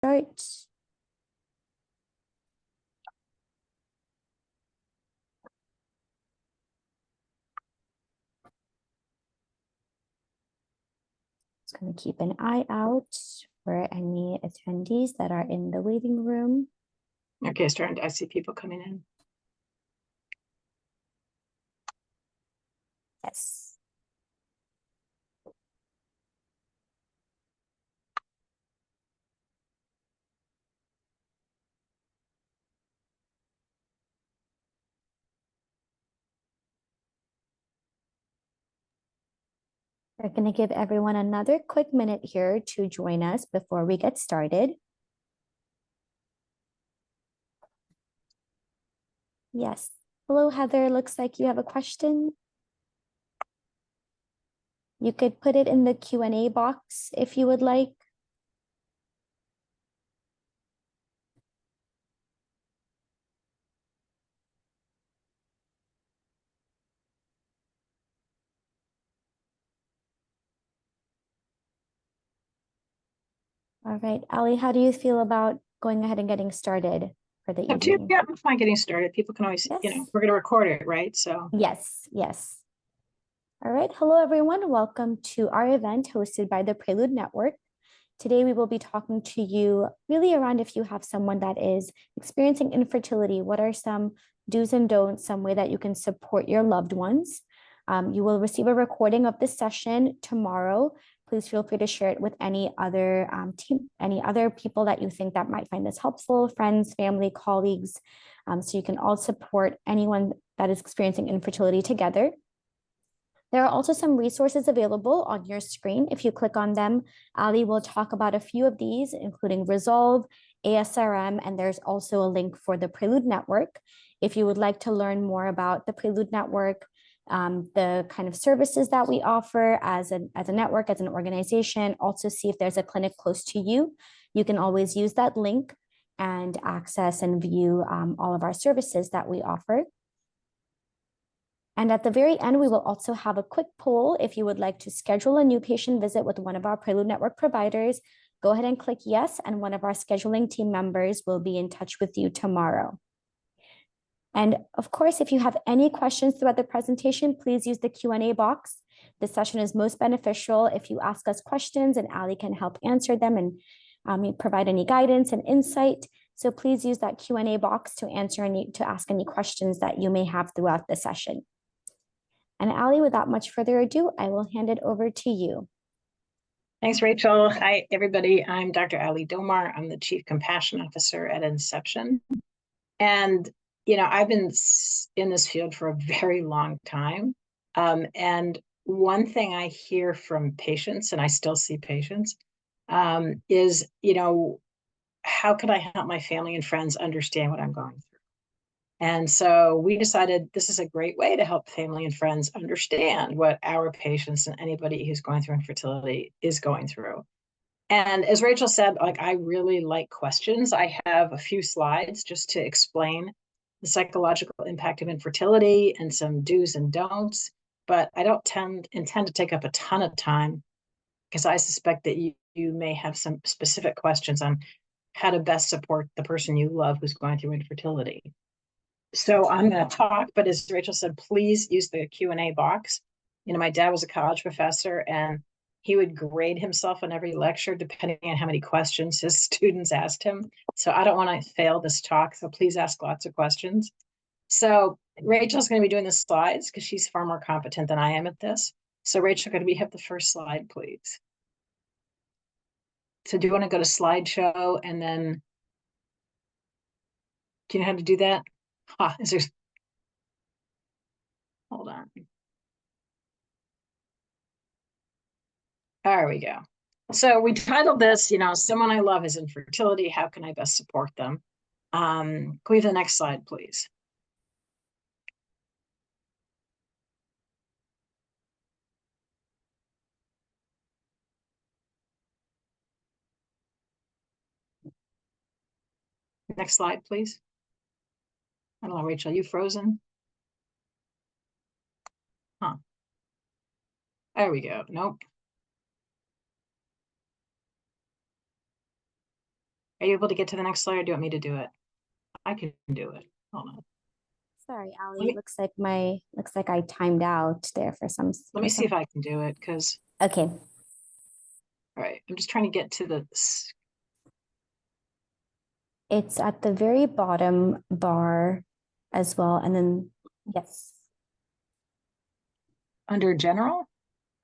Start. Just going to keep an eye out for any attendees that are in the waiting room. Okay, I see people coming in. Yes. We're going to give everyone another quick minute here to join us before we get started. Yes. Hello, Heather. Looks like you have a question. You could put it in the Q&A box if you would like. All right, Ali, how do you feel about going ahead and getting started for the evening? Yeah, I'm fine getting started. People can always, Yes. we're going to record it, right? So Yes. All right, hello everyone. Welcome to our event hosted by the Prelude Network. Today we will be talking to you really around if you have someone that is experiencing infertility, what are some do's and don'ts, some way that you can support your loved ones. You will receive a recording of this session tomorrow. Please feel free to share it with any other people that you think that might find this helpful, friends, family, colleagues, so you can all support anyone that is experiencing infertility together. There are also some resources available on your screen. If you click on them, Ali will talk about a few of these, including Resolve, ASRM, and there's also a link for the Prelude Network. If you would like to learn more about the Prelude Network, the kind of services that we offer as a network, as an organization, also see if there's a clinic close to you, you can always use that link and access and view all of our services that we offer. And at the very end, we will also have a quick poll. If you would like to schedule a new patient visit with one of our Prelude Network providers, go ahead and click yes, and one of our scheduling team members will be in touch with you tomorrow. And of course, if you have any questions throughout the presentation, please use the Q&A box. This session is most beneficial if you ask us questions, and Ali can help answer them and provide any guidance and insight. So please use that Q&A box to ask any questions that you may have throughout the session. And Ali, without much further ado, I will hand it over to you. Thanks, Rachel. Hi, everybody. I'm Dr. Ali Domar. I'm the Chief Compassion Officer at Inception. And, I've been in this field for a very long time. And one thing I hear from patients, and I still see patients, is, how can I help my family and friends understand what I'm going through? And so we decided this is a great way to help family and friends understand what our patients and anybody who's going through infertility is going through. And as Rachel said, I really like questions. I have a few slides just to explain the psychological impact of infertility and some do's and don'ts, but I don't intend to take up a ton of time because I suspect that you may have some specific questions on how to best support the person you love who's going through infertility. So I'm going to talk, but as Rachel said, please use the Q&A box. My dad was a college professor and he would grade himself on every lecture depending on how many questions his students asked him. So I don't want to fail this talk, so please ask lots of questions. So Rachel's going to be doing the slides because she's far more competent than I am at this. So Rachel, could we have the first slide, please? So do you want to go to slideshow and then, do you know how to do that? Hold on. There we go. So we titled this, someone I love is infertility. How can I best support them? Can we have the next slide, please? Next slide, please. I don't know, Rachel, you frozen? Huh. There we go. Nope. Are you able to get to the next slide, or do you want me to do it? I can do it. Hold on. Sorry, Let Ali. me Looks like I timed out there let me see if I can do it, because Okay. all right, I'm just trying to get to the It's at the very bottom bar as well. And then yes. under general.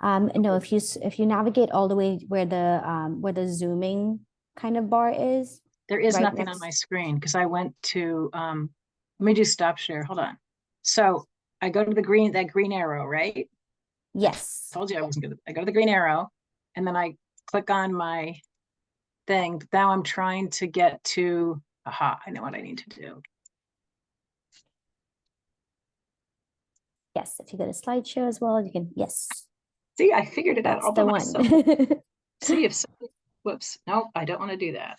No, if you navigate all the way where the zooming kind of bar is, There is right nothing on next. my screen because I went to let me just stop share. Hold on. So I go to that green arrow, right? I Yes. told you I wasn't gonna. I go to the green arrow, and then I click on my thing. Now I'm trying to get to, aha, I know what I need to do. Yes. If you go to slideshow as well, you can, yes, See, I figured it out that's all by the one. myself. See if somebody, whoops, no, I don't want to do that.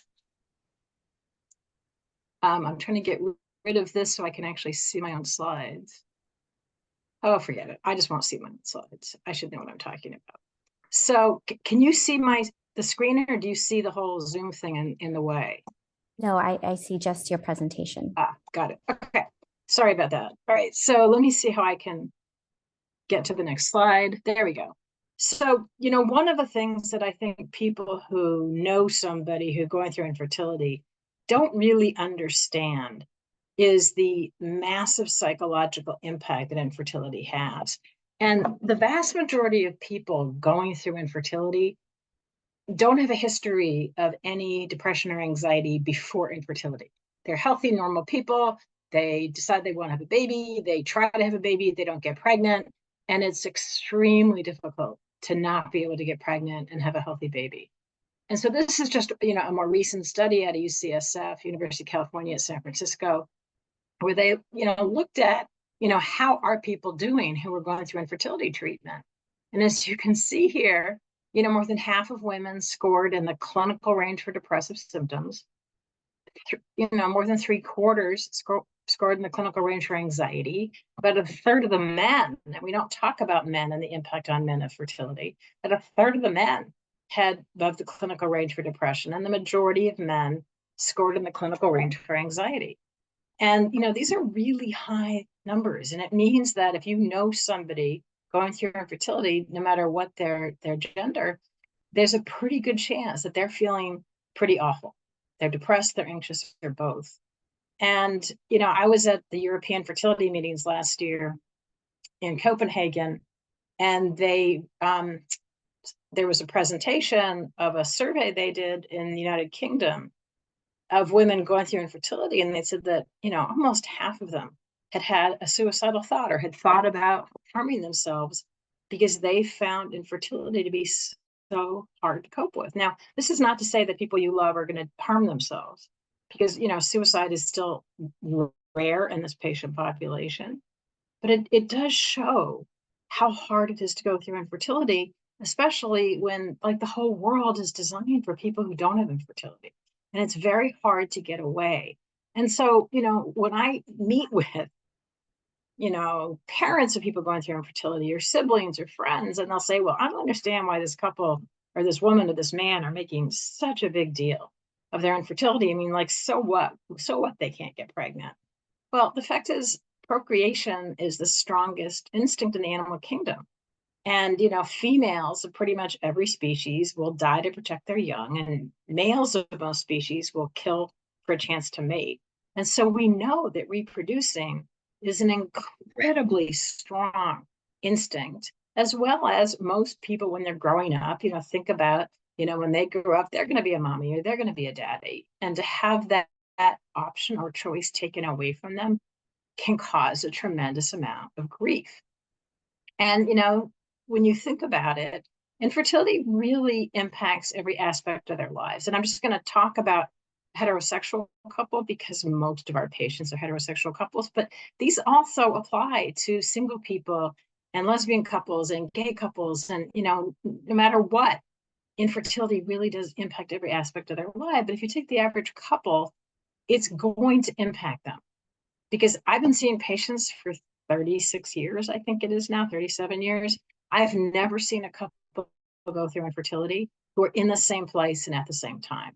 I'm trying to get rid of this so I can actually see my own slides. Oh, forget it. I just won't see my own slides. I should know what I'm talking about. So can you see the screen, or do you see the whole Zoom thing in the way? No, I see just your presentation. Ah, got it. Okay. Sorry about that. All right. So let me see how I can get to the next slide. There we go. So, one of the things that I think people who know somebody who's going through infertility don't really understand is the massive psychological impact that infertility has. And the vast majority of people going through infertility don't have a history of any depression or anxiety before infertility. They're healthy, normal people. They decide they want to have a baby. They try to have a baby. They don't get pregnant. And it's extremely difficult to not be able to get pregnant and have a healthy baby. And so this is just, a more recent study out of UCSF, University of California at San Francisco, where they, looked at, how are people doing who are going through infertility treatment? And as you can see here, more than half of women scored in the clinical range for depressive symptoms. More than three-quarters scored in the clinical range for anxiety. About a third of the men, and we don't talk about men and the impact on men of fertility, but a third of the men had above the clinical range for depression, and the majority of men scored in the clinical range for anxiety. And, these are really high numbers. And it means that if you know somebody going through infertility, no matter what their gender, there's a pretty good chance that they're feeling pretty awful. They're depressed, they're anxious, they're both. And, I was at the European fertility meetings last year in Copenhagen, and there was a presentation of a survey they did in the United Kingdom of women going through infertility, and they said that almost half of them had a suicidal thought or had thought about harming themselves because they found infertility to be so hard to cope with. Now, this is not to say that people you love are going to harm themselves, because suicide is still rare in this patient population, but it does show how hard it is to go through infertility, especially when like the whole world is designed for people who don't have infertility, and it's very hard to get away. And so, when I meet with, parents of people going through infertility or siblings or friends, and they'll say, well, I don't understand why this couple or this woman or this man are making such a big deal of their infertility. I mean, like, so what? So what they can't get pregnant? Well, the fact is, procreation is the strongest instinct in the animal kingdom. And, females of pretty much every species will die to protect their young, and males of most species will kill for a chance to mate. And so we know that reproducing is an incredibly strong instinct, as well as most people when they're growing up, think about, when they grow up, they're going to be a mommy or they're going to be a daddy. And to have that option or choice taken away from them can cause a tremendous amount of grief. And, when you think about it, infertility really impacts every aspect of their lives. And I'm just going to talk about heterosexual couple because most of our patients are heterosexual couples, but these also apply to single people and lesbian couples and gay couples. And, no matter what, infertility really does impact every aspect of their life. But if you take the average couple, it's going to impact them, because I've been seeing patients for 36 years, I think it is now, 37 years. I've never seen a couple go through infertility who are in the same place and at the same time.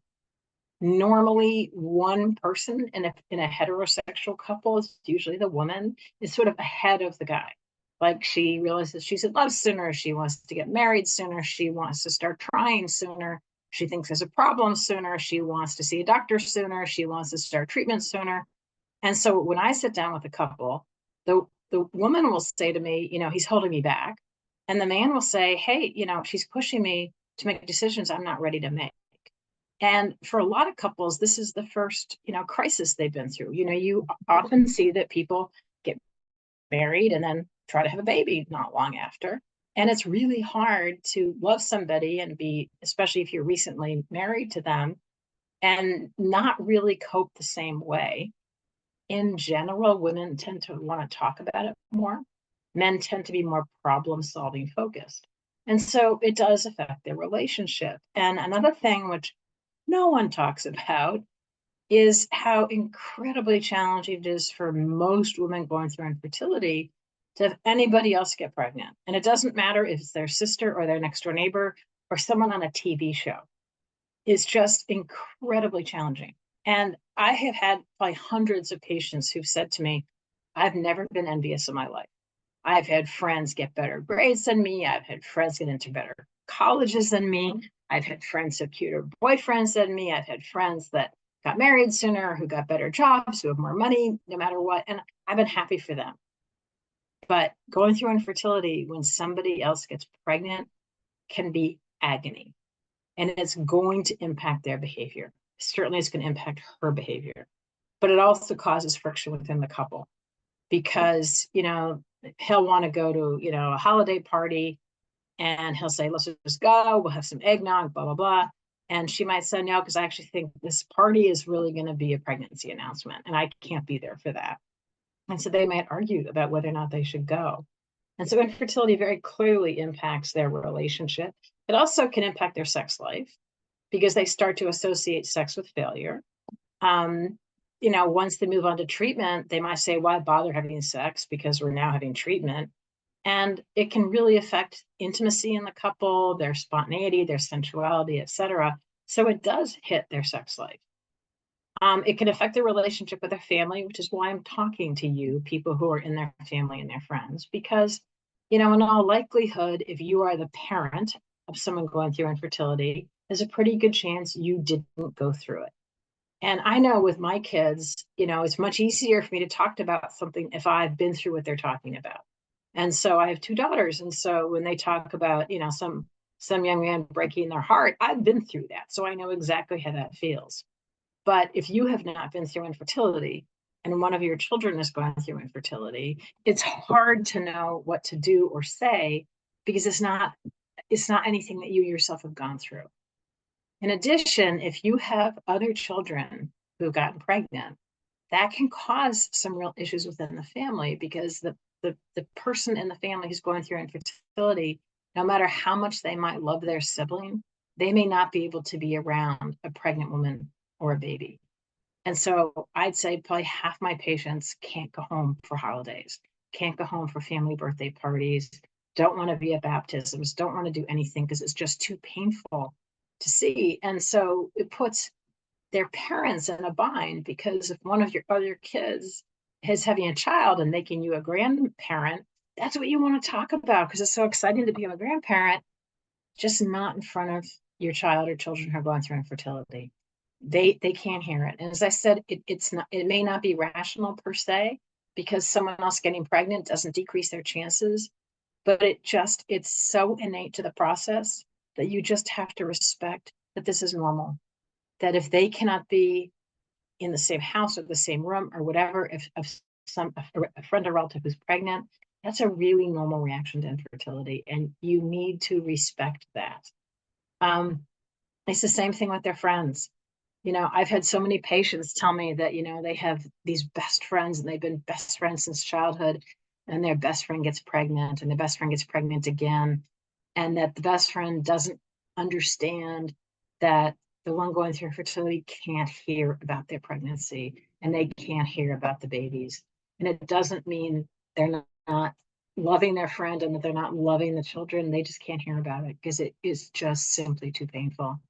Normally, one person in a heterosexual couple, is usually the woman, is sort of ahead of the guy. Like, she realizes she's in love sooner, she wants to get married sooner, she wants to start trying sooner, she thinks there's a problem sooner, she wants to see a doctor sooner, she wants to start treatment sooner. And so when I sit down with a couple, the woman will say to me, he's holding me back. And the man will say, hey, she's pushing me to make decisions I'm not ready to make. And for a lot of couples, this is the first, crisis they've been through. You often see that people get married and then try to have a baby not long after. And it's really hard to love somebody and be, especially if you're recently married to them, and not really cope the same way. In general, women tend to want to talk about it more. Men tend to be more problem solving focused. And so it does affect their relationship. And another thing which no one talks about is how incredibly challenging it is for most women going through infertility to have anybody else get pregnant. And it doesn't matter if it's their sister or their next door neighbor or someone on a TV show. It's just incredibly challenging. And I have had probably hundreds of patients who've said to me, I've never been envious in my life. I've had friends get better grades than me. I've had friends get into better colleges than me. I've had friends have cuter boyfriends than me. I've had friends that got married sooner, who got better jobs, who have more money, no matter what. And I've been happy for them. But going through infertility when somebody else gets pregnant can be agony. And it's going to impact their behavior. Certainly, it's going to impact her behavior. But it also causes friction within the couple because, he'll want to go to, a holiday party and he'll say, let's just go, we'll have some eggnog, blah, blah, blah. And she might say no, because I actually think this party is really going to be a pregnancy announcement and I can't be there for that. And so they might argue about whether or not they should go. And so infertility very clearly impacts their relationship. It also can impact their sex life because they start to associate sex with failure. Once they move on to treatment, they might say, why bother having sex? Because we're now having treatment. And it can really affect intimacy in the couple, their spontaneity, their sensuality, etc. So it does hit their sex life. It can affect their relationship with their family, which is why I'm talking to you, people who are in their family and their friends, because, in all likelihood, if you are the parent of someone going through infertility, there's a pretty good chance you didn't go through it. And I know with my kids, it's much easier for me to talk about something if I've been through what they're talking about. And so I have two daughters. And so when they talk about, some young man breaking their heart, I've been through that. So I know exactly how that feels. But if you have not been through infertility and one of your children is going through infertility, it's hard to know what to do or say because it's not anything that you yourself have gone through. In addition, if you have other children who've gotten pregnant, that can cause some real issues within the family because the person in the family who's going through infertility, no matter how much they might love their sibling, they may not be able to be around a pregnant woman or a baby. And so I'd say probably half my patients can't go home for holidays, can't go home for family birthday parties, don't want to be at baptisms, don't want to do anything because it's just too painful to see. And so it puts their parents in a bind because if one of your other kids is having a child and making you a grandparent, that's what you want to talk about because it's so exciting to become a grandparent, just not in front of your child or children who are going through infertility. They can't hear it. And as I said, it may not be rational per se because someone else getting pregnant doesn't decrease their chances, but it's so innate to the process that you just have to respect that this is normal. That if they cannot be in the same house or the same room or whatever, if a friend or relative is pregnant, that's a really normal reaction to infertility, and you need to respect that. It's the same thing with their friends. I've had so many patients tell me that, they have these best friends and they've been best friends since childhood, and their best friend gets pregnant and the best friend gets pregnant again, and that the best friend doesn't understand that the one going through fertility can't hear about their pregnancy and they can't hear about the babies. And it doesn't mean they're not loving their friend and that they're not loving the children. They just can't hear about it because it is just simply too painful.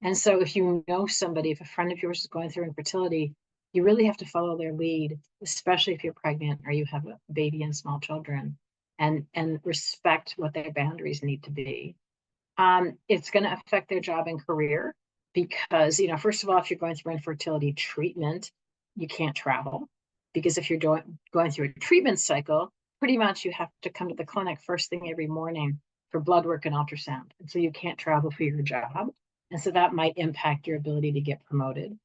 And so if you know somebody, if a friend of yours is going through infertility, you really have to follow their lead, especially if you're pregnant or you have a baby and small children, and respect what their boundaries need to be. It's going to affect their job and career because, first of all, if you're going through infertility treatment, you can't travel because if you're going through a treatment cycle, pretty much you have to come to the clinic first thing every morning for blood work and ultrasound. And so you can't travel for your job. And so that might impact your ability to get promoted.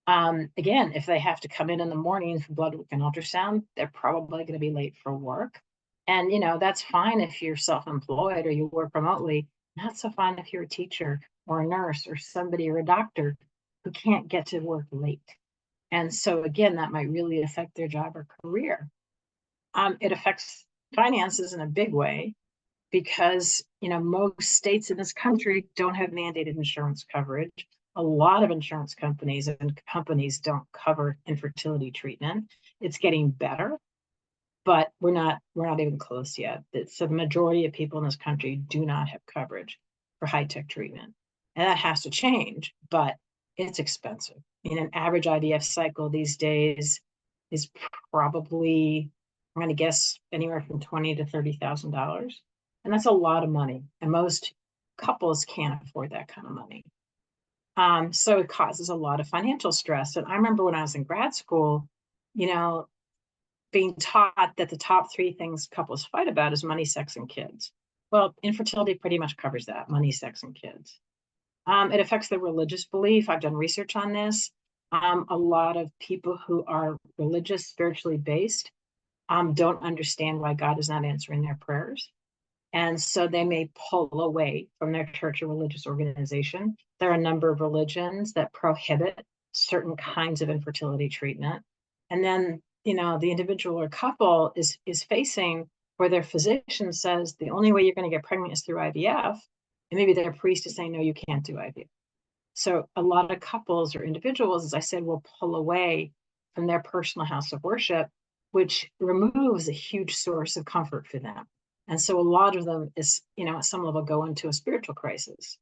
Again, if they have to come in the morning for blood work and ultrasound, they're probably going to be late for work. And, that's fine if you're self-employed or you work remotely. Not so fine if you're a teacher or a nurse or somebody or a doctor who can't get to work late. And so, again, that might really affect their job or career. It affects finances in a big way because most states in this country don't have mandated insurance coverage. A lot of insurance companies don't cover infertility treatment. It's getting better, but we're not even close yet. So the majority of people in this country do not have coverage for high-tech treatment, and that has to change, but it's expensive. An average IVF cycle these days is probably, I'm going to guess, anywhere from $20,000 to $30,000, and that's a lot of money, and most couples can't afford that kind of money. So it causes a lot of financial stress. And I remember when I was in grad school, being taught that the top three things couples fight about is money, sex, and kids. Well, infertility pretty much covers that: money, sex, and kids. It affects their religious belief. I've done research on this. A lot of people who are religious, spiritually based, don't understand why God is not answering their prayers. And so they may pull away from their church or religious organization. There are a number of religions that prohibit certain kinds of infertility treatment. And then, the individual or couple is facing where their physician says the only way you're going to get pregnant is through IVF. And maybe their priest is saying, no, you can't do IVF. So a lot of couples or individuals, as I said, will pull away from their personal house of worship, which removes a huge source of comfort for them. And so a lot of them is, at some level go into a spiritual crisis.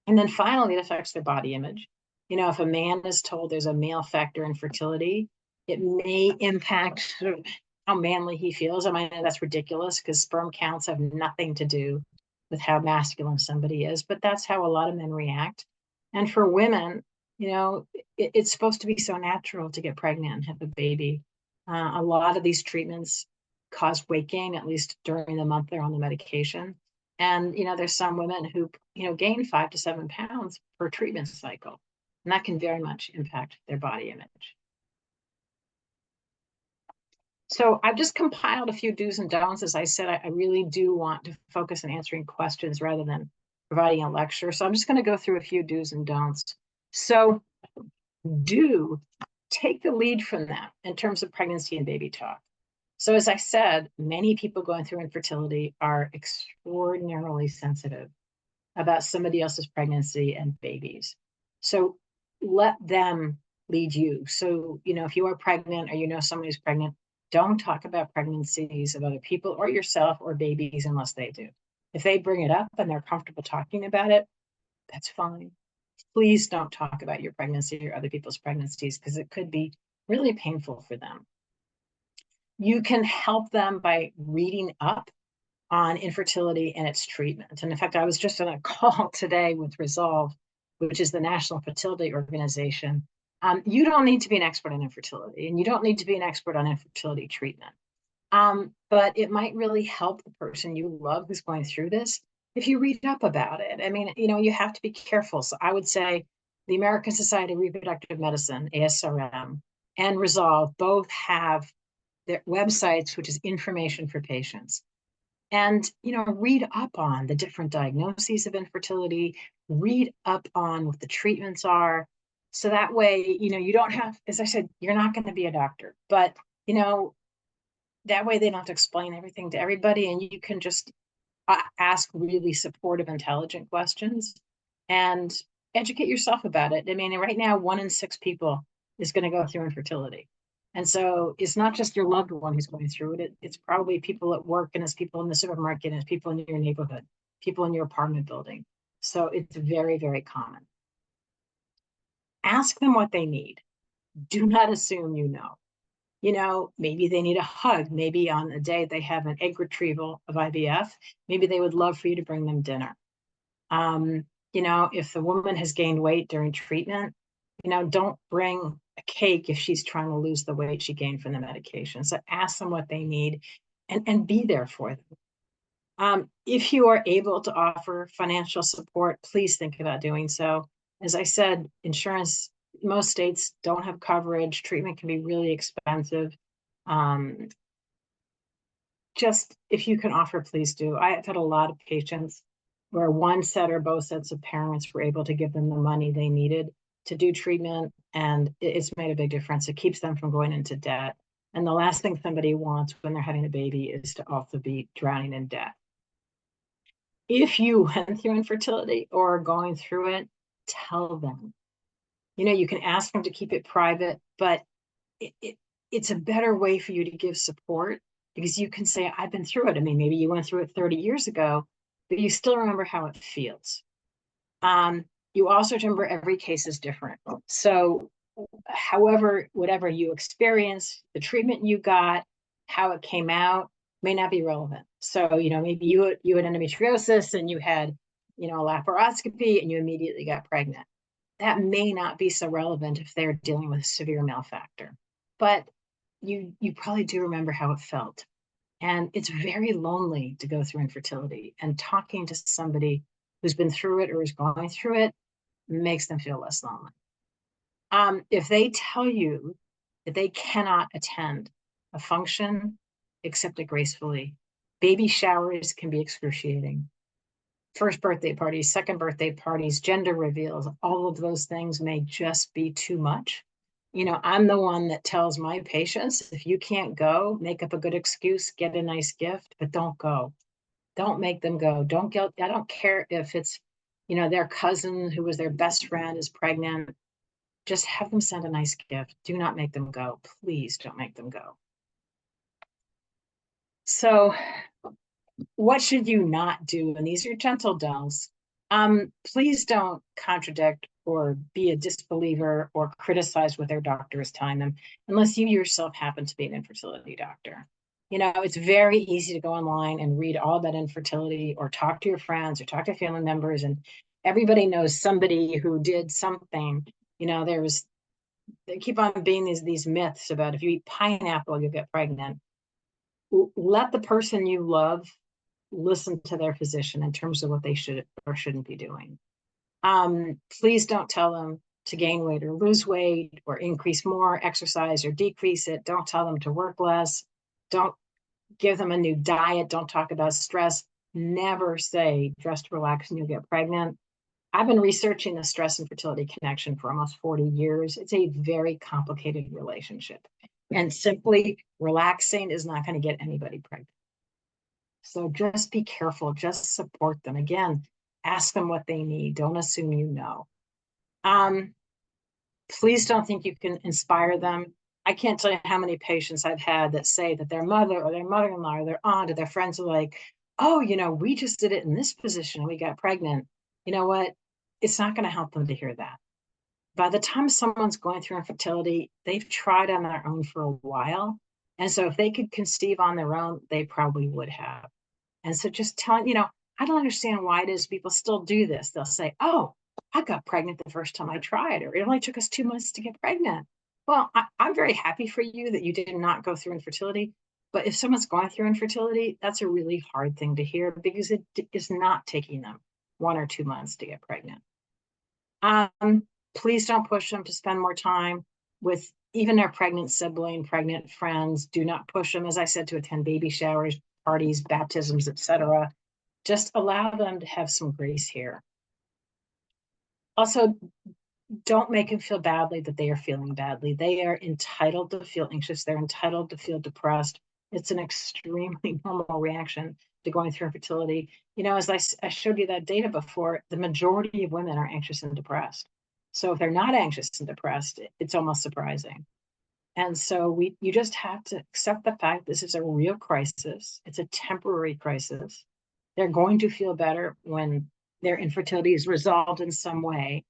And then finally, it affects their body image. If a man is told there's a male factor in fertility, it may impact sort of how manly he feels. I mean, that's ridiculous because sperm counts have nothing to do with how masculine somebody is, but that's how a lot of men react. And for women, it's supposed to be so natural to get pregnant and have a baby. A lot of these treatments cause weight gain, at least during the month they're on the medication. And, there's some women who, gain 5 to 7 pounds per treatment cycle, and that can very much impact their body image. So I've just compiled a few do's and don'ts. As I said, I really do want to focus on answering questions rather than providing a lecture. So I'm just going to go through a few do's and don'ts. So do take the lead from that in terms of pregnancy and baby talk. So as I said, many people going through infertility are extraordinarily sensitive about somebody else's pregnancy and babies. So let them lead you. So, if you are pregnant or somebody who's pregnant, don't talk about pregnancies of other people or yourself or babies unless they do. If they bring it up and they're comfortable talking about it, that's fine. Please don't talk about your pregnancy or other people's pregnancies because it could be really painful for them. You can help them by reading up on infertility and its treatment. And in fact, I was just on a call today with Resolve, which is the National Fertility Organization. You don't need to be an expert on infertility, and you don't need to be an expert on infertility treatment. But it might really help the person you love who's going through this if you read up about it. I mean, you have to be careful. So I would say the American Society of Reproductive Medicine, ASRM, and Resolve both have their websites, which is information for patients. And, read up on the different diagnoses of infertility, read up on what the treatments are. So that way, you don't have, as I said, you're not going to be a doctor, but, that way they don't have to explain everything to everybody. And you can just ask really supportive, intelligent questions and educate yourself about it. I mean, right now, 1 in 6 people is going to go through infertility. And so it's not just your loved one who's going through it. It's probably people at work, and it's people in the supermarket, and it's people in your neighborhood, people in your apartment building. So it's very, very common. Ask them what they need. Do not assume you know. Maybe they need a hug. Maybe on a day they have an egg retrieval of IVF, maybe they would love for you to bring them dinner. If the woman has gained weight during treatment, don't bring a cake if she's trying to lose the weight she gained from the medication. So ask them what they need and be there for them. If you are able to offer financial support, please think about doing so. As I said, insurance, most states don't have coverage. Treatment can be really expensive. Just if you can offer, please do. I've had a lot of patients where one set or both sets of parents were able to give them the money they needed to do treatment, and it's made a big difference. It keeps them from going into debt. And the last thing somebody wants when they're having a baby is to also be drowning in debt. If you went through infertility or are going through it, tell them. You can ask them to keep it private, but it's a better way for you to give support because you can say, I've been through it. I mean, maybe you went through it 30 years ago, but you still remember how it feels. You also remember every case is different. So whatever you experience, the treatment you got, how it came out may not be relevant. So, maybe you had endometriosis and you had, a laparoscopy and you immediately got pregnant. That may not be so relevant if they're dealing with a severe malfactor, but you probably do remember how it felt. And it's very lonely to go through infertility, and talking to somebody who's been through it or is going through it makes them feel less lonely. If they tell you that they cannot attend a function, accept it gracefully. Baby showers can be excruciating. First birthday parties, second birthday parties, gender reveals, all of those things may just be too much. I'm the one that tells my patients, if you can't go, make up a good excuse, get a nice gift, but don't go. Don't make them go. I don't care if it's, their cousin who was their best friend is pregnant. Just have them send a nice gift. Do not make them go. Please don't make them go. So what should you not do? And these are gentle don'ts. Please don't contradict or be a disbeliever or criticize what their doctor is telling them unless you yourself happen to be an infertility doctor. It's very easy to go online and read all about infertility or talk to your friends or talk to family members, and everybody knows somebody who did something. They keep on being these myths about if you eat pineapple, you'll get pregnant. Let the person you love listen to their physician in terms of what they should or shouldn't be doing. Please don't tell them to gain weight or lose weight or increase more exercise or decrease it. Don't tell them to work less. Don't give them a new diet. Don't talk about stress. Never say just relax and you'll get pregnant. I've been researching the stress and fertility connection for almost 40 years. It's a very complicated relationship, and simply relaxing is not going to get anybody pregnant. So just be careful, just support them. Again, ask them what they need. Don't assume you know. Please don't think you can inspire them. I can't tell you how many patients I've had that say that their mother or their mother-in-law or their aunt or their friends are like, oh, we just did it in this position and we got pregnant. You know what? It's not going to help them to hear that. By the time someone's going through infertility, they've tried on their own for a while. And so if they could conceive on their own, they probably would have. And so just telling, I don't understand why it is people still do this. They'll say, oh, I got pregnant the first time I tried, or it only took us 2 months to get pregnant. Well, I'm very happy for you that you did not go through infertility. But if someone's going through infertility, that's a really hard thing to hear because it is not taking them 1 or 2 months to get pregnant. Please don't push them to spend more time with even their pregnant sibling, pregnant friends. Do not push them, as I said, to attend baby showers, parties, baptisms, etc. Just allow them to have some grace here. Also, don't make them feel badly that they are feeling badly. They are entitled to feel anxious. They're entitled to feel depressed. It's an extremely normal reaction to going through infertility. As I showed you that data before, the majority of women are anxious and depressed. So if they're not anxious and depressed, it's almost surprising. And so you just have to accept the fact this is a real crisis. It's a temporary crisis. They're going to feel better when their infertility is resolved in some way.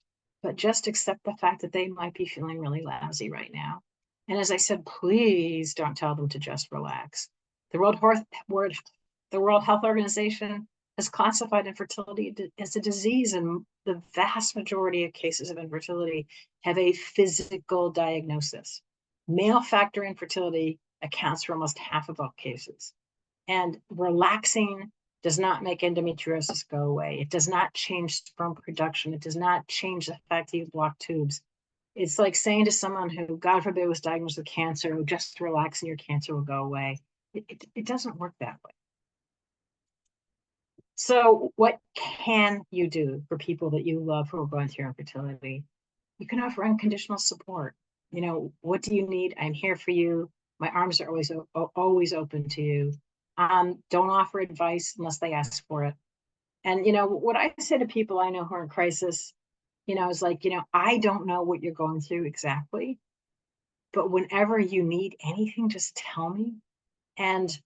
but just accept the fact that they might be feeling really lousy right now. And as I said, please don't tell them to just relax. The World Health Organization has classified infertility as a disease, and the vast majority of cases of infertility have a physical diagnosis. Male factor infertility accounts for almost half of all cases. And relaxing does not make endometriosis go away. It does not change sperm production. It does not change the fact that you block tubes. It's like saying to someone who, God forbid, was diagnosed with cancer, just relax and your cancer will go away. It doesn't work that way. So what can you do for people that you love who are going through infertility? You can offer unconditional support. What do you need? I'm here for you. My arms are always open to you. Don't offer advice unless they ask for it. And, what I say to people I know who are in crisis, is like, I don't know what you're going through exactly, but whenever you need anything, just tell me. And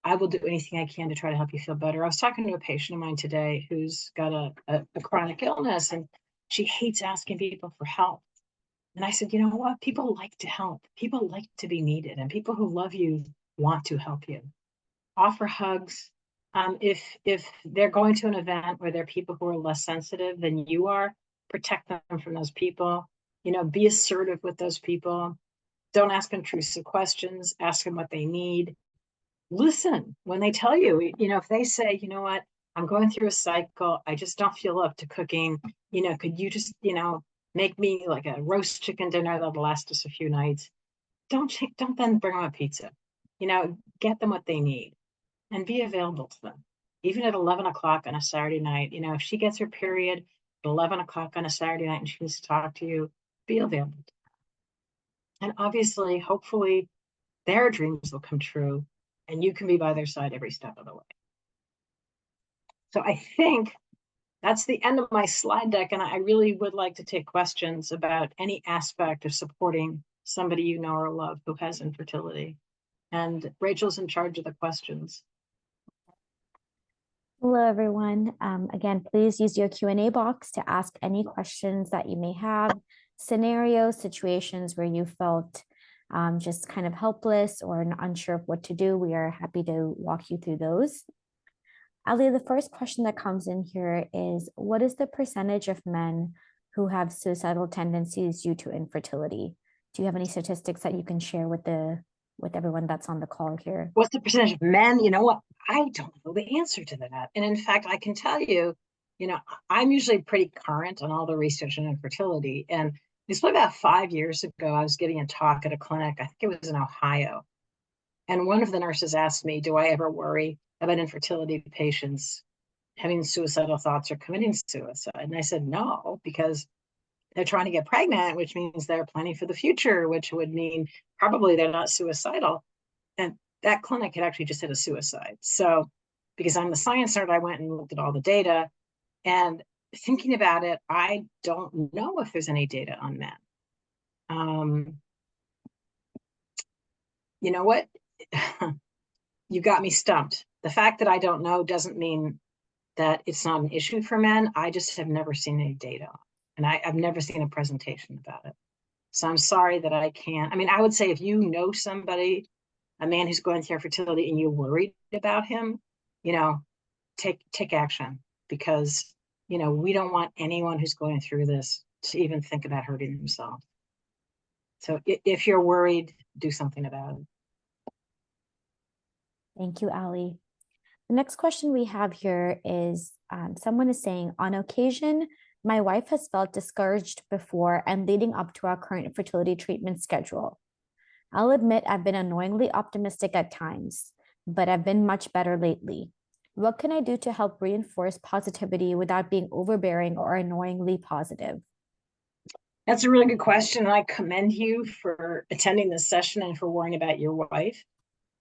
I will do anything I can to try to help you feel better. I was talking to a patient of mine today who's got a chronic illness, and she hates asking people for help. And I said, you know what? People like to help. People like to be needed, and people who love you want to help you. Offer hugs. If they're going to an event where there are people who are less sensitive than you are, protect them from those people. Be assertive with those people. Don't ask intrusive questions. Ask them what they need. Listen when they tell you, if they say, you know what, I'm going through a cycle, I just don't feel up to cooking, could you just, make me like a roast chicken dinner that'll last us a few nights. Don't then bring them a pizza. Get them what they need and be available to them. Even at 11 o'clock on a Saturday night, if she gets her period at 11 o'clock on a Saturday night and she needs to talk to you, be available. And obviously, hopefully, their dreams will come true and you can be by their side every step of the way. So I think that's the end of my slide deck. And I really would like to take questions about any aspect of supporting somebody you know or love who has infertility. And Rachel's in charge of the questions. Hello, everyone. Again, please use your Q&A box to ask any questions that you may have, scenarios, situations where you felt just kind of helpless or unsure of what to do. We are happy to walk you through those. Ali, the first question that comes in here is, what is the percentage of men who have suicidal tendencies due to infertility? Do you have any statistics that you can share with everyone that's on the call here? What's the percentage of men? You know what? I don't know the answer to that. And in fact, I can tell you, I'm usually pretty current on all the research on infertility. And it's probably about 5 years ago, I was giving a talk at a clinic, I think it was in Ohio. And one of the nurses asked me, do I ever worry about infertility patients having suicidal thoughts or committing suicide? And I said, no, because they're trying to get pregnant, which means they're planning for the future, which would mean probably they're not suicidal. And that clinic had actually just had a suicide. So because I'm the science nerd, I went and looked at all the data. And thinking about it, I don't know if there's any data on men. You know what? You got me stumped. The fact that I don't know doesn't mean that it's not an issue for men. I just have never seen any data. And I've never seen a presentation about it. So I'm sorry that I can't. I mean, I would say if you know somebody, a man who's going through fertility and you're worried about him, take action, because, we don't want anyone who's going through this to even think about hurting themselves. So if you're worried, do something about it. Thank you, Ali. The next question we have here is someone is saying, on occasion, my wife has felt discouraged before and leading up to our current fertility treatment schedule. I'll admit I've been annoyingly optimistic at times, but I've been much better lately. What can I do to help reinforce positivity without being overbearing or annoyingly positive? That's a really good question. I commend you for attending this session and for worrying about your wife.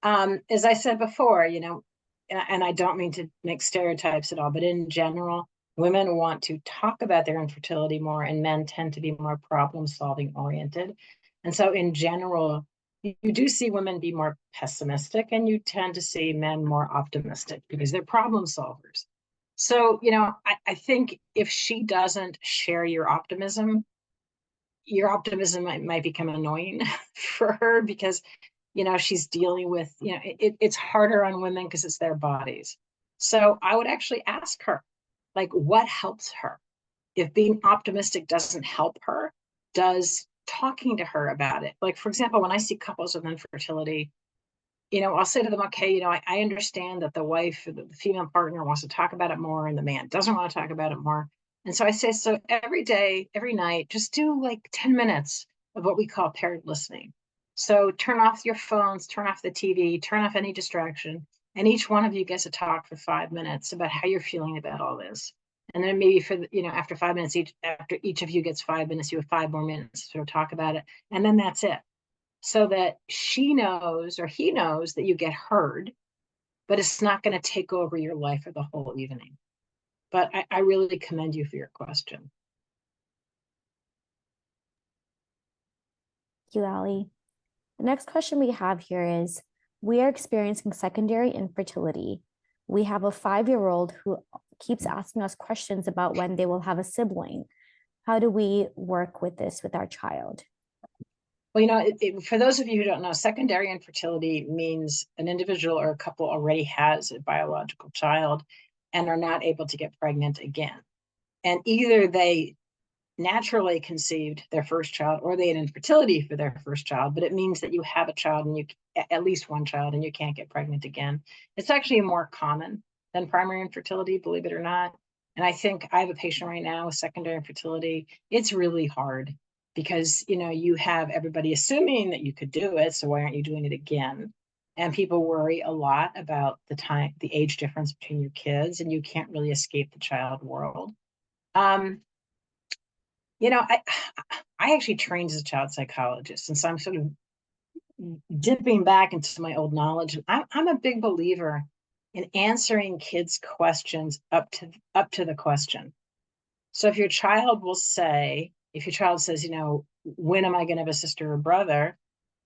As I said before, and I don't mean to make stereotypes at all, but in general, women want to talk about their infertility more, and men tend to be more problem-solving oriented. And so in general, you do see women be more pessimistic, and you tend to see men more optimistic because they're problem solvers. So, I think if she doesn't share your optimism might become annoying for her because, she's dealing with, it's harder on women because it's their bodies. So I would actually ask her, like, what helps her? If being optimistic doesn't help her, does talking to her about it? Like, for example, when I see couples with infertility, I'll say to them, okay, I understand that the wife, the female partner wants to talk about it more and the man doesn't want to talk about it more. And so I say, so every day, every night, just do like 10 minutes of what we call paired listening. So turn off your phones, turn off the TV, turn off any distraction. And each one of you gets to talk for 5 minutes about how you're feeling about all this. And then maybe after 5 minutes, after each of you gets 5 minutes, you have 5 more minutes to sort of talk about it. And then that's it, so that she knows or he knows that you get heard, but it's not going to take over your life for the whole evening. But I really commend you for your question. Thank you, Allie. The next question we have here is, we are experiencing secondary infertility. We have a 5-year-old who keeps asking us questions about when they will have a sibling. How do we work with this with our child? Well, for those of you who don't know, secondary infertility means an individual or a couple already has a biological child and are not able to get pregnant again. And either they naturally conceived their first child or they had infertility for their first child, but it means that you have a child and at least one child and you can't get pregnant again. It's actually more common than primary infertility, believe it or not. And I think I have a patient right now with secondary infertility. It's really hard because you have everybody assuming that you could do it, so why aren't you doing it again? And people worry a lot about the age difference between your kids, and you can't really escape the child world. I actually trained as a child psychologist, and so I'm sort of dipping back into my old knowledge. I'm a big believer in answering kids' questions up to the question. So if your child says, when am I going to have a sister or brother?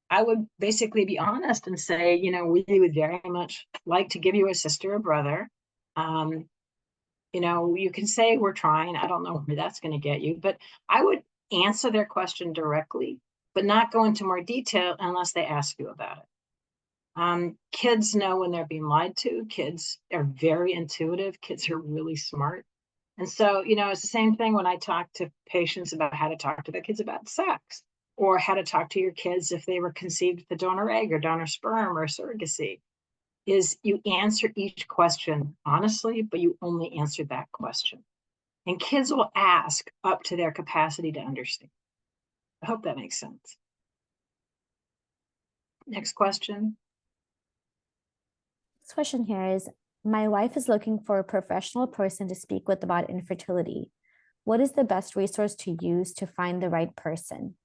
I would basically be honest and say, we would very much like to give you a sister or brother. You can say we're trying. I don't know where that's going to get you, but I would answer their question directly, but not go into more detail unless they ask you about it. Kids know when they're being lied to. Kids are very intuitive. Kids are really smart. And so, it's the same thing when I talk to patients about how to talk to their kids about sex, or how to talk to your kids if they were conceived with a donor egg or donor sperm or surrogacy, is you answer each question honestly, but you only answer that question. And kids will ask up to their capacity to understand. I hope that makes sense. Next question. This question here is, my wife is looking for a professional person to speak with about infertility. What is the best resource to use to find the right person?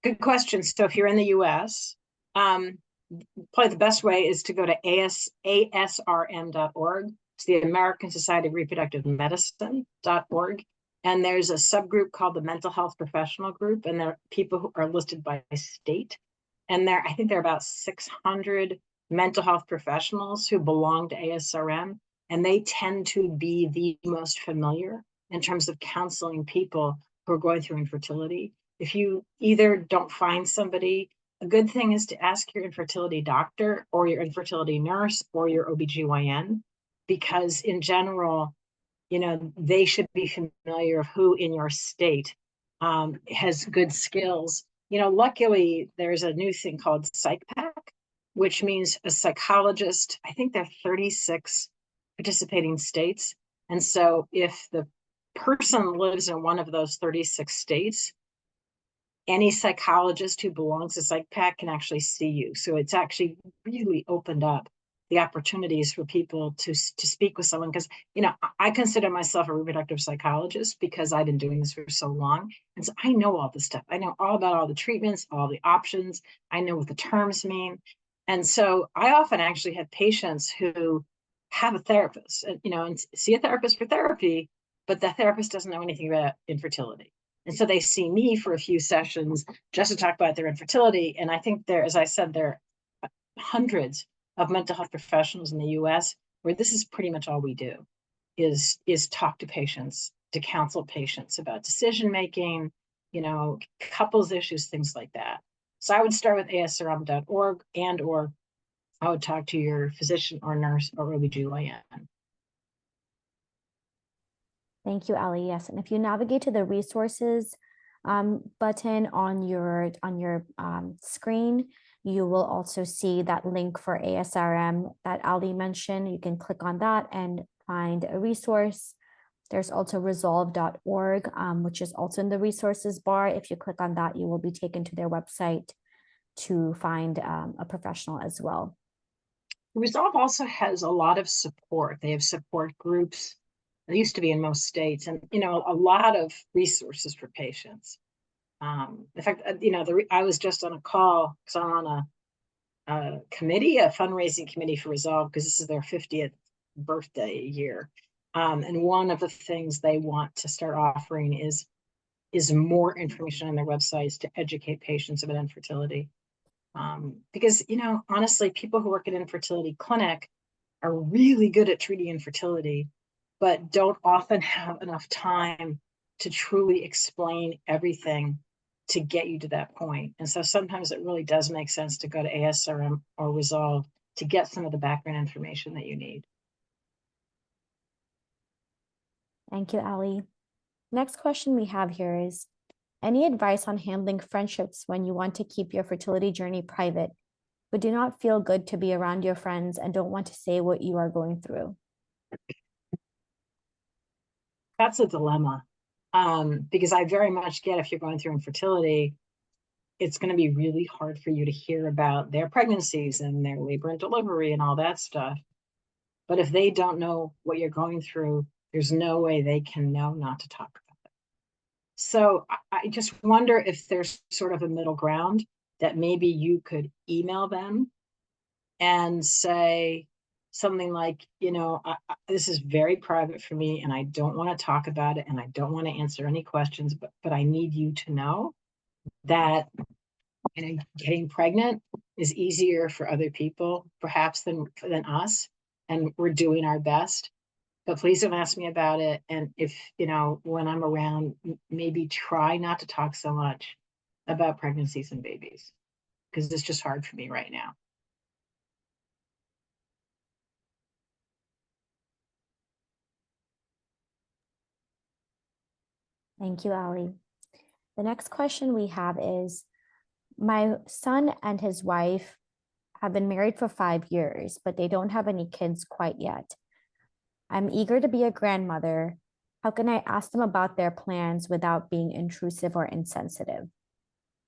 Good question. So if you're in the US, probably the best way is to go to asrm.org. It's the American Society of Reproductive Medicine.org. And there's a subgroup called the Mental Health Professional Group, and there are people who are listed by state. And I think there are about 600 mental health professionals who belong to ASRM, and they tend to be the most familiar in terms of counseling people who are going through infertility. If you either don't find somebody, a good thing is to ask your infertility doctor or your infertility nurse or your OBGYN, because in general, they should be familiar of who in your state has good skills. Luckily, there's a new thing called PsychPack, which means a psychologist. I think there are 36 participating states. And so if the person lives in one of those 36 states, any psychologist who belongs to PsychPack can actually see you. So it's actually really opened up the opportunities for people to speak with someone. Because, I consider myself a reproductive psychologist because I've been doing this for so long. And so I know all this stuff. I know all about all the treatments, all the options. I know what the terms mean. And so I often actually have patients who have a therapist, and see a therapist for therapy, but the therapist doesn't know anything about infertility. And so they see me for a few sessions just to talk about their infertility. And I think as I said, there are hundreds of mental health professionals in the US where this is pretty much all we do. is talk to patients, to counsel patients about decision making, couples issues, things like that. So I would start with asrm.org, or I would talk to your physician or nurse or OB/GYN. Thank you, Ali. Yes, and if you navigate to the resources button on your screen, you will also see that link for ASRM that Ali mentioned. You can click on that and find a resource. There's also resolve.org, which is also in the resources bar. If you click on that, you will be taken to their website to find a professional as well. Resolve also has a lot of support. They have support groups. It used to be in most states, and a lot of resources for patients. In fact, I was just on a call because I'm on a committee, a fundraising committee for Resolve, because this is their 50th birthday year. And one of the things they want to start offering is more information on their websites to educate patients about infertility. Because, honestly, people who work at an infertility clinic are really good at treating infertility, but don't often have enough time to truly explain everything to get you to that point. And so sometimes it really does make sense to go to ASRM or Resolve to get some of the background information that you need. Thank you, Ali. Next question we have here is, any advice on handling friendships when you want to keep your fertility journey private, but do not feel good to be around your friends and don't want to say what you are going through? That's a dilemma, because I very much get, if you're going through infertility, it's going to be really hard for you to hear about their pregnancies and their labor and delivery and all that stuff. But if they don't know what you're going through, there's no way they can know not to talk about it. So I just wonder if there's sort of a middle ground that maybe you could email them and say something like, this is very private for me and I don't want to talk about it and I don't want to answer any questions, but I need you to know that getting pregnant is easier for other people, perhaps than us, and we're doing our best. But please don't ask me about it. And if when I'm around, maybe try not to talk so much about pregnancies and babies, because it's just hard for me right now. Thank you, Ali. The next question we have is, my son and his wife have been married for 5 years, but they don't have any kids quite yet. I'm eager to be a grandmother. How can I ask them about their plans without being intrusive or insensitive?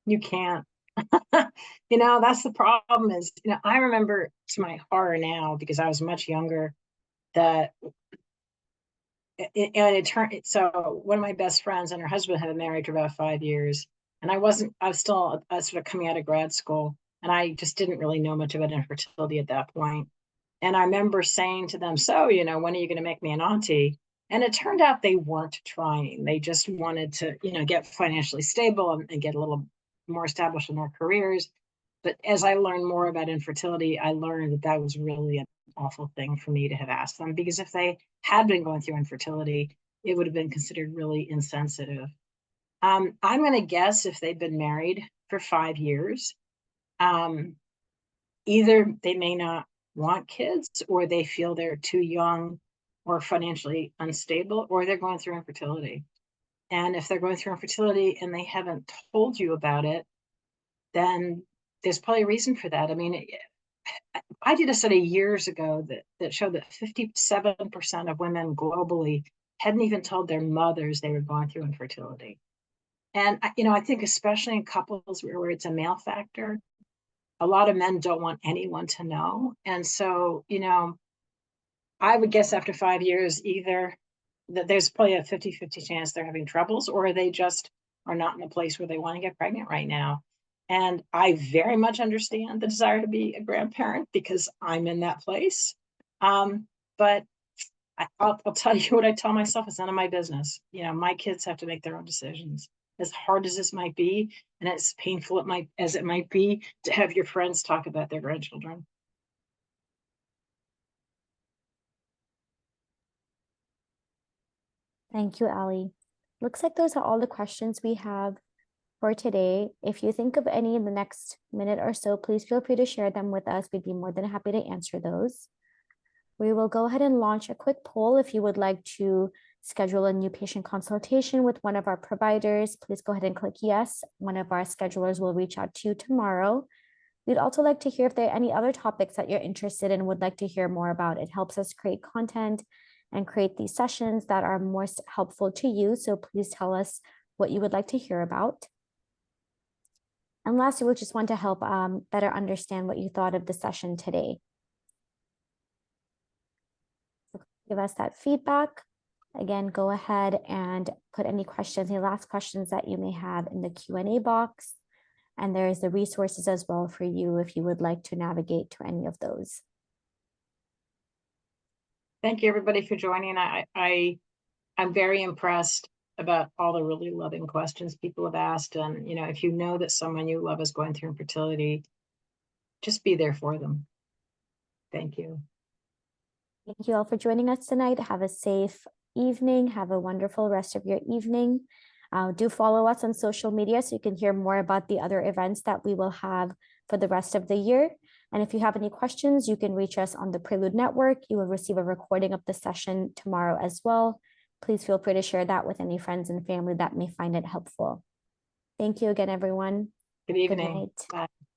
You can't. That's the problem is, I remember, to my horror now, because I was much younger, that it turned, so one of my best friends and her husband had been married for about 5 years. And I was still sort of coming out of grad school, and I just didn't really know much about infertility at that point. And I remember saying to them, so, when are you going to make me an auntie? And it turned out they weren't trying. They just wanted to, get financially stable and get a little more established in their careers. But as I learned more about infertility, I learned that that was really an awful thing for me to have asked them, because if they had been going through infertility, it would have been considered really insensitive. I'm going to guess if they've been married for 5 years, either they may not want kids, or they feel they're too young or financially unstable, or they're going through infertility. And if they're going through infertility and they haven't told you about it, then there's probably a reason for that. I mean, I did a study years ago that showed that 57% of women globally hadn't even told their mothers they were going through infertility. And, I think especially in couples where it's a male factor, a lot of men don't want anyone to know. And so, I would guess after 5 years, either that there's probably a 50-50 chance they're having troubles, or they just are not in a place where they want to get pregnant right now. And I very much understand the desire to be a grandparent, because I'm in that place. But I'll tell you what I tell myself: it's none of my business. My kids have to make their own decisions. As hard as this might be, and as painful as it might be to have your friends talk about their grandchildren. Thank you, Ali. Looks like those are all the questions we have for today. If you think of any in the next minute or so, please feel free to share them with us. We'd be more than happy to answer those. We will go ahead and launch a quick poll. If you would like to schedule a new patient consultation with one of our providers, please go ahead and click yes. One of our schedulers will reach out to you tomorrow. We'd also like to hear if there are any other topics that you're interested in and would like to hear more about. It helps us create content and create these sessions that are more helpful to you. So please tell us what you would like to hear about. And lastly, we just want to help better understand what you thought of the session today. Give us that feedback. Again, go ahead and put any questions, any last questions that you may have in the Q&A box. And there's the resources as well for you if you would like to navigate to any of those. Thank you, everybody, for joining. I'm very impressed about all the really loving questions people have asked. And, you know, if you know that someone you love is going through infertility, just be there for them. Thank you. Thank you all for joining us tonight. Have a safe evening. Have a wonderful rest of your evening. Do follow us on social media so you can hear more about the other events that we will have for the rest of the year. And if you have any questions, you can reach us on the Prelude Network. You will receive a recording of the session tomorrow as well. Please feel free to share that with any friends and family that may find it helpful. Thank you again, everyone. Good evening. Good night. Bye.